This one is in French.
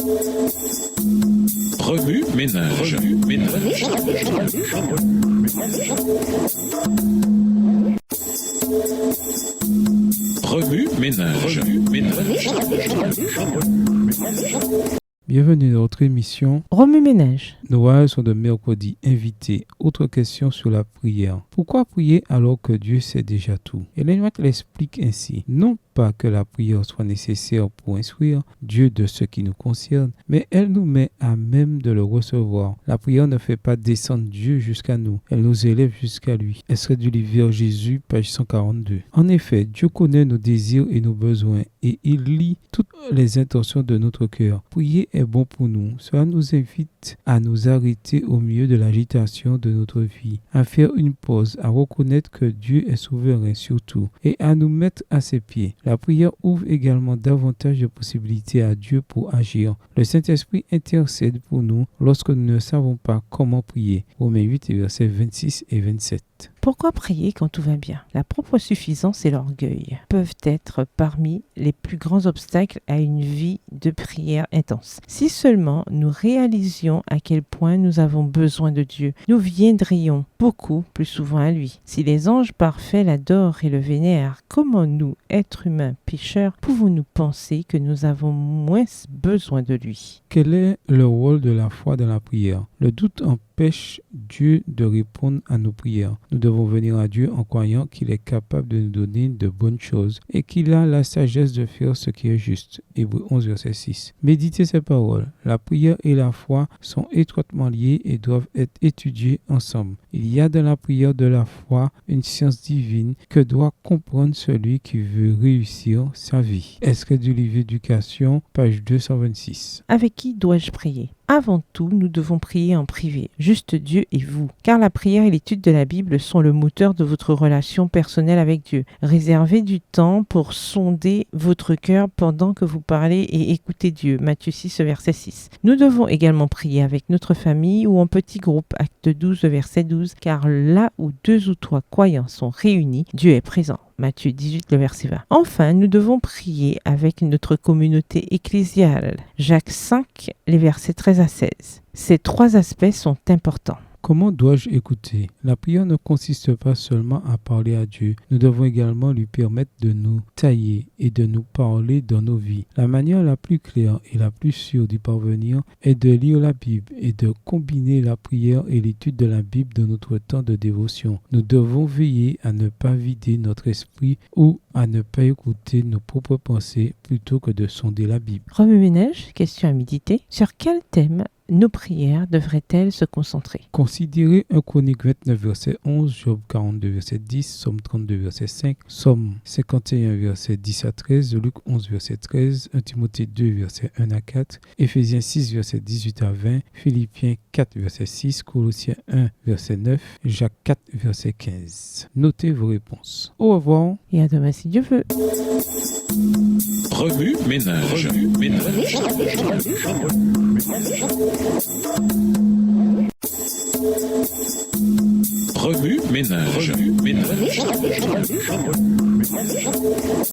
Remue ménage. Remue ménage. Bienvenue dans notre émission Remue ménage. Noël sont de mercredi invité. Autre question sur la prière. Pourquoi prier alors que Dieu sait déjà tout? Ellen White l'explique ainsi. Non pas que la prière soit nécessaire pour instruire Dieu de ce qui nous concerne, mais elle nous met à même de le recevoir. La prière ne fait pas descendre Dieu jusqu'à nous, elle nous élève jusqu'à lui. Extrait du livre Vers Jésus, page 142. En effet, Dieu connaît nos désirs et nos besoins et il lit toutes les intentions de notre cœur. Prier est bon pour nous. Cela nous invite à nous arrêter au milieu de l'agitation de notre vie, à faire une pause, à reconnaître que Dieu est souverain sur tout et à nous mettre à ses pieds. La prière ouvre également davantage de possibilités à Dieu pour agir. Le Saint-Esprit intercède pour nous lorsque nous ne savons pas comment prier. Romains 8, versets 26 et 27. Pourquoi prier quand tout va bien? La propre suffisance et l'orgueil peuvent être parmi les plus grands obstacles à une vie de prière intense. Si seulement nous réalisions à quel point nous avons besoin de Dieu, nous viendrions beaucoup plus souvent à lui. Si les anges parfaits l'adorent et le vénèrent, comment nous, êtres humains pécheurs, pouvons-nous penser que nous avons moins besoin de lui? Quel est le rôle de la foi dans la prière? Le doute empêche Dieu de répondre à nos prières. Nous devons venir à Dieu en croyant qu'il est capable de nous donner de bonnes choses et qu'il a la sagesse de faire ce qui est juste. Hébreux 11, verset 6. Méditez ces paroles. La prière et la foi sont étroitement liées et doivent être étudiées ensemble. Il y a dans la prière de la foi une science divine que doit comprendre celui qui veut réussir sa vie. Extrait du livre Éducation, page 226. Avec qui dois-je prier? Avant tout, nous devons prier en privé, juste Dieu et vous, car la prière et l'étude de la Bible sont le moteur de votre relation personnelle avec Dieu. Réservez du temps pour sonder votre cœur pendant que vous parlez et écoutez Dieu. Matthieu 6, verset 6. Nous devons également prier avec notre famille ou en petit groupe. Acte 12, verset 12, car là où 2 ou 3 croyants sont réunis, Dieu est présent. Matthieu 18, le verset 20. Enfin, nous devons prier avec notre communauté ecclésiale. Jacques 5, les versets 13 à 16. Ces 3 aspects sont importants. Comment dois-je écouter? La prière ne consiste pas seulement à parler à Dieu. Nous devons également lui permettre de nous tailler et de nous parler dans nos vies. La manière la plus claire et la plus sûre d'y parvenir est de lire la Bible et de combiner la prière et l'étude de la Bible dans notre temps de dévotion. Nous devons veiller à ne pas vider notre esprit ou à ne pas écouter nos propres pensées plutôt que de sonder la Bible. Remue ménage, question à méditer. Sur quel thème nos prières devraient-elles se concentrer? Considérez 1 Chronique 29, verset 11, Job 42, verset 10, Somme 32, verset 5, Somme 51, verset 10 à 13, Luc 11, verset 13, 1 Timothée 2, verset 1 à 4, Éphésiens 6, verset 18 à 20, Philippiens 4, verset 6, Colossiens 1, verset 9, Jacques 4, verset 15. Notez vos réponses. Au revoir. Et à demain si Dieu veut. Remue ménage. Remue ménage.